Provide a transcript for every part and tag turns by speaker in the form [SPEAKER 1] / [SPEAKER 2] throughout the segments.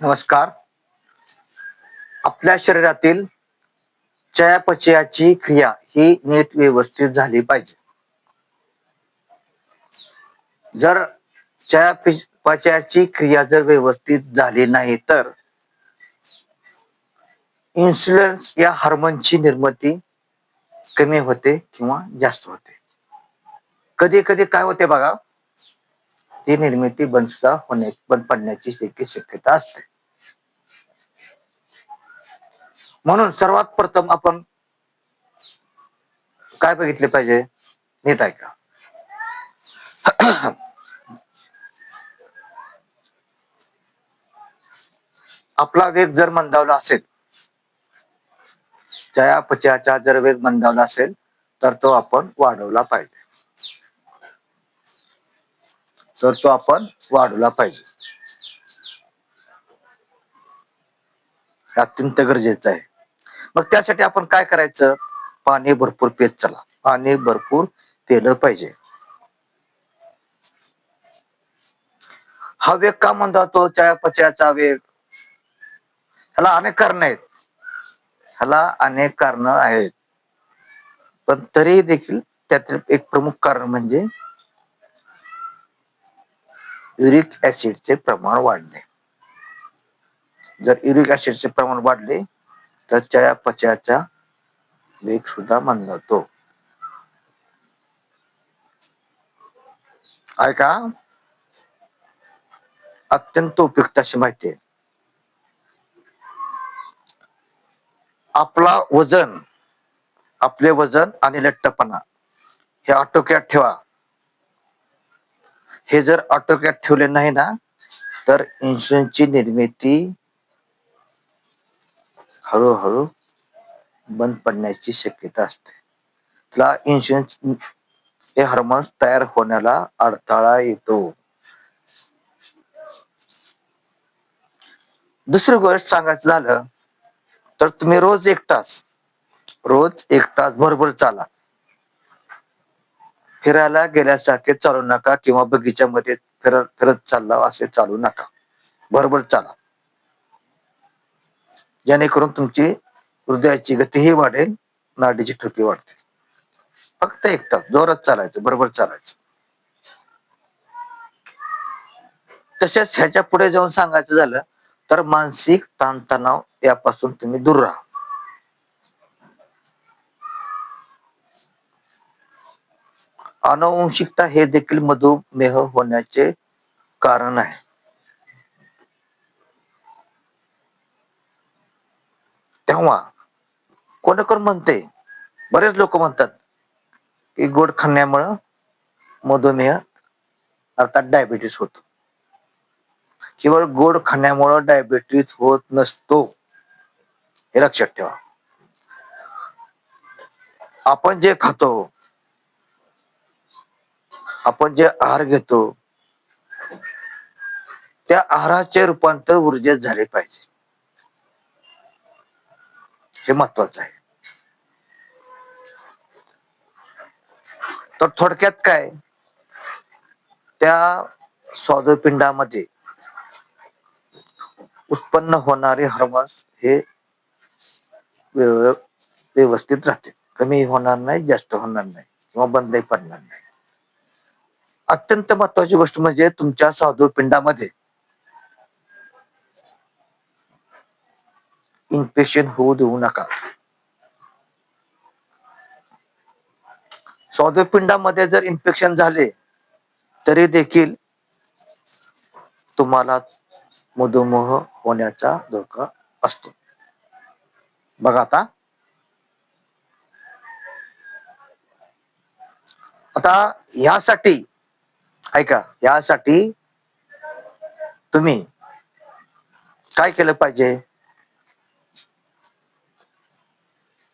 [SPEAKER 1] नमस्कार. आपल्या शरीरातील चयापचयाची क्रिया ही नीट व्यवस्थित झाली पाहिजे. जर चयापचयाची क्रिया जर व्यवस्थित झाली नाही तर इन्सुलिन या हार्मोनची निर्मिती कमी होते किंवा जास्त होते. कधी कधी काय होते बघा, ती निर्मिती बंद पडण्याची शक्यता असते. म्हणून सर्वात प्रथम आपण काय बघितले पाहिजे, नीट ऐका. आपला वेग जर मंदावला असेल, चयापचयाचा जर वेग मंदावला असेल तर तो आपण वाढवला पाहिजे. अत्यंत गरजेचं आहे. मग त्यासाठी आपण काय करायचं, पाणी भरपूर पित चला. पाणी भरपूर पिलं पाहिजे. हा वेग का मंदावतो, चयापचयाचा वेग? ह्याला अनेक कारण आहेत. पण तरी देखील त्यातील एक प्रमुख कारण म्हणजे युरिक ऍसिडचे प्रमाण वाढणे. जर युरिक ऍसिडचे प्रमाण वाढले तर चयापचयाचा वेग सुद्धा मंदावतो. ऐका, अत्यंत उपयुक्त अशी माहिती आहे. आपले वजन आणि लठ्ठपणा हे आटोक्यात ठेवा. हे जर आटोक्यात ठेवले नाही ना तर इन्सुलिनची निर्मिती हळूहळू बंद पडण्याची शक्यता असते. त्याला इन्सुलिन हे हार्मोन्स तयार होण्याला अडथळा येतो. दुसरी गोष्ट सांगायचं झालं तर तुम्ही रोज एक तास बरोबर चाला. फिरायला गेल्यासारखे चालू नका किंवा बगीच्यामध्ये फिरत चालला असे चालू नका. बरोबर चाला, जेणेकरून तुमची हृदयाची गतीही वाढेल, नाडीची ठोकी वाढते. फक्त एक तास जोरात चालायचं, बरोबर चालायचं. तसेच ह्याच्या पुढे जाऊन सांगायचं झालं तर मानसिक ताणतणाव यापासून तुम्ही दूर राहा. अनुवंशिकता हे देखील मधुमेह होण्याचे कारण आहे. तेव्हा बरेच लोक म्हणतात की गोड खाण्यामुळं मधुमेह अर्थात डायबिटीस होतो. केवळ गोड खाण्यामुळं डायबिटीस होत नसतो, हे लक्षात ठेवा. आपण जे खातो, आपण जे आहार घेतो, त्या आहाराचे रूपांतर ऊर्जेत झाले पाहिजे. हे महत्वाचं आहे. तर थोडक्यात काय, त्या स्वादुपिंडामध्ये उत्पन्न होणारे हार्मोन्स हे व्यवस्थित राहते. कमी होणार नाही, जास्त होणार नाही किंवा बंदही पडणार नाही. अत्यंत महत्वाची गोष्ट म्हणजे तुमच्या स्वादुपिंडामध्ये इन्फेक्शन होऊ देऊ नका. स्वादुपिंडामध्ये जर इन्फेक्शन झाले तरी देखील तुम्हाला मधुमेह होण्याचा धोका असतो. बघा आता यासाठी तुम्ही काय केलं पाहिजे?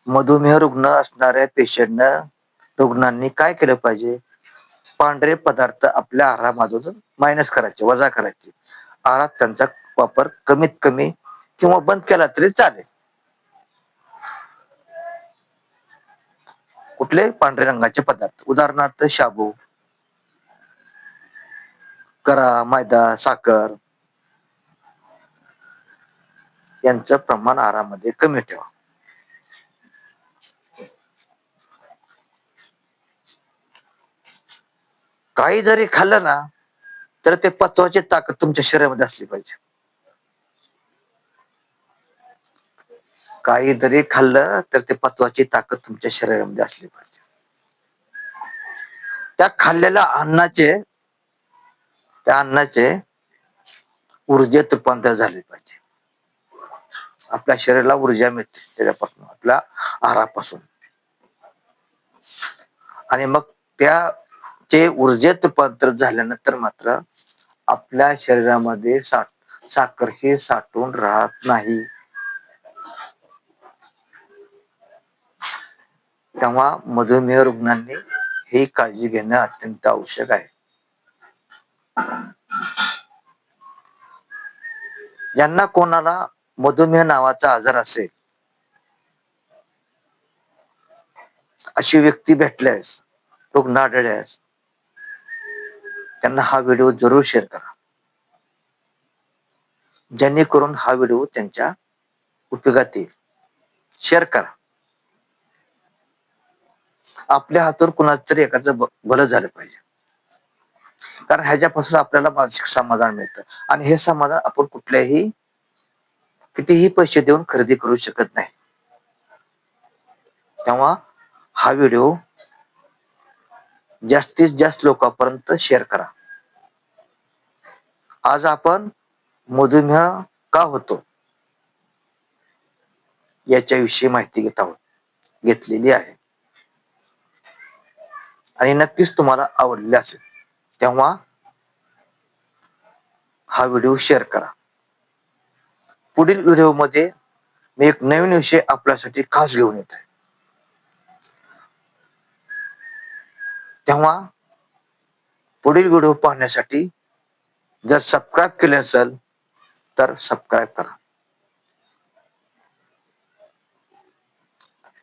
[SPEAKER 1] मधुमेह रुग्ण असणाऱ्या रुग्णांनी काय केलं पाहिजे? पांढरे पदार्थ आपल्या आहारामधून मायनस करायचे, वजा करायचे. आहारात त्यांचा वापर कमीत कमी किंवा बंद केला तरी चालेल. कुठले? पांढरे रंगाचे पदार्थ, उदाहरणार्थ शाबू, मैदा, साखर, यांचं प्रमाण आहारामध्ये कमी ठेवा. काही जरी खाल्लं ना तर ते पचवायची ताकद तुमच्या शरीरामध्ये असली पाहिजे. काही जरी खाल्लं तर ते पचवायची ताकद तुमच्या शरीरामध्ये असली पाहिजे. त्या अन्नाचे ऊर्जेत रूपांतर झाले पाहिजे. आपल्या शरीराला ऊर्जा मिळते त्याच्यापासून, आपल्या आहारापासून. आणि मग त्याचे ऊर्जेत रूपांतर झाल्यानंतर मात्र आपल्या शरीरामध्ये साखर ही साठून राहत नाही. तेव्हा मधुमेह रुग्णांनी ही काळजी घेणं अत्यंत आवश्यक आहे. ज्यांना कोणाला मधुमेह नावाचा आजार असेल, अशी व्यक्ती भेटल्यास, रुग्ण आढळल्यास, त्यांना हा व्हिडिओ जरूर शेअर करा, जेणेकरून हा व्हिडिओ त्यांच्या उपयोगात येईल. शेअर करा. आपल्या हातून कुणाचं तरी एकाचं भलं झालं पाहिजे, कारण ह्याच्यापासून आपल्याला मानसिक समाधान मिळतं. आणि हे समाधान आपण कुठल्याही कितीही पैसे देऊन खरेदी करू शकत नाही. तेव्हा हा व्हिडिओ जास्तीत जास्त लोकांपर्यंत शेअर करा. आज आपण मधुमेह का होतो याच्याविषयी माहिती घेतलेली आहे, आणि नक्कीच तुम्हाला आवडले असेल. तेव्हा हा व्हिडिओ शेअर करा. पुढील व्हिडिओमध्ये मी एक नवीन विषय आपल्यासाठी खास घेऊन येत आहे. तेव्हा पुढील व्हिडिओ पाहण्यासाठी जर सबस्क्राईब केले असेल तर सबस्क्राईब करा.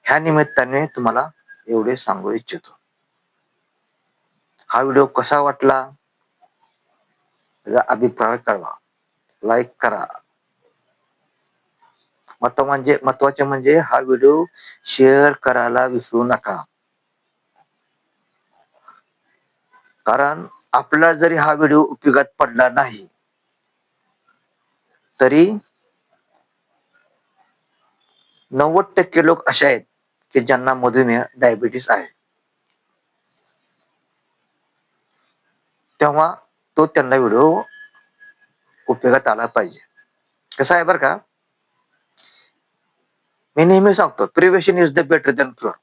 [SPEAKER 1] ह्या निमित्ताने तुम्हाला एवढे सांगू इच्छितो. हा व्हिडिओ कसा वाटला याचा अभिप्राय कळवा, लाईक करा. महत्वाचे म्हणजे हा व्हिडिओ शेअर करायला विसरू नका. कारण आपल्याला जरी हा व्हिडिओ उपयोगात पडला नाही तरी 90% लोक असे आहेत की ज्यांना मधुमेह, डायबिटीस आहे. तेव्हा तो त्यांना व्हिडिओ उपयोगात आला पाहिजे. कसं आहे बरं का, मी नेहमी सांगतो, prevention is the better than cure.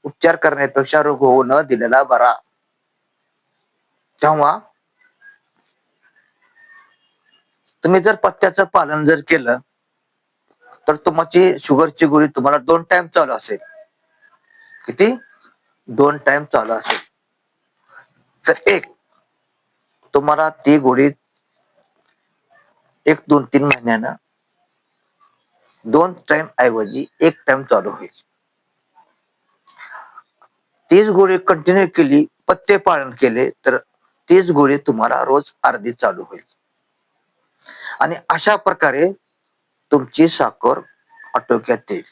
[SPEAKER 1] उपचार करण्यापेक्षा रोग होऊ न दिलेला बरा. तेव्हा तुम्ही जर पथ्याचं पालन जर केलं तर तुमची शुगरची गोळी तुम्हाला 2 टाइम चालू असेल. किती? 2 टाइम चालू असेल. तर एक तुम्हाला ती गोळी 1-2-3 महिन्यानं 2 टाइम ऐवजी 1 टाइम चालू होईल. तीच गोळी कंटिन्यू केली, पथ्य पालन केले तर तीच गोळी तुम्हाला रोज अर्धी चालू होईल. आणि अशा प्रकारे तुमची साखर आटोक्यात येईल.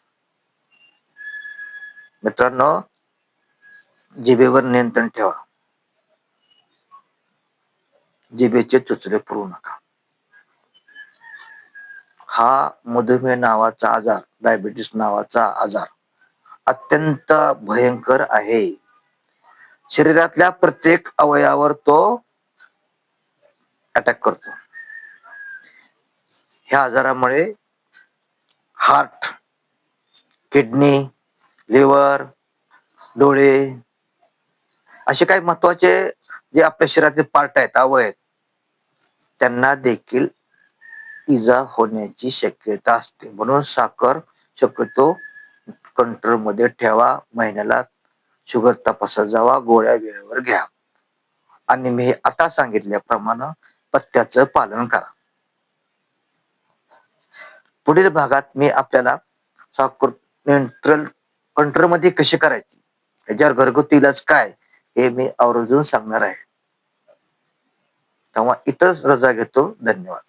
[SPEAKER 1] मित्रांनो, जिभेवर नियंत्रण ठेवा. जिभेचे चुचले पुरवू नका. हा मधुमेह नावाचा आजार, डायबिटीस नावाचा आजार अत्यंत भयंकर आहे. शरीरातल्या प्रत्येक अवयवावर तो अटॅक करतो. ह्या आजारामुळे हार्ट, किडनी, लिव्हर, डोळे असे काही महत्वाचे जे आपल्या शरीरातील पार्ट आहेत, अवयव आहेत, त्यांना देखील इजा होण्याची शक्यता असते. म्हणून साखर शक्यतो कंट्रोल मध्ये ठेवा. महिन्याला शुगर तपासत जावा, गोळ्या वेळेवर घ्या, आणि मी आता सांगितल्याप्रमाणे पथ्याचं पालन करा. पुढील भागात मी आपल्याला साखर कंट्रोल मध्ये कशी करायची, याच्यावर घरगुती इलाज काय, हे मी आवर्जून सांगणार आहे. तेव्हा इथंच रजा घेतो. धन्यवाद.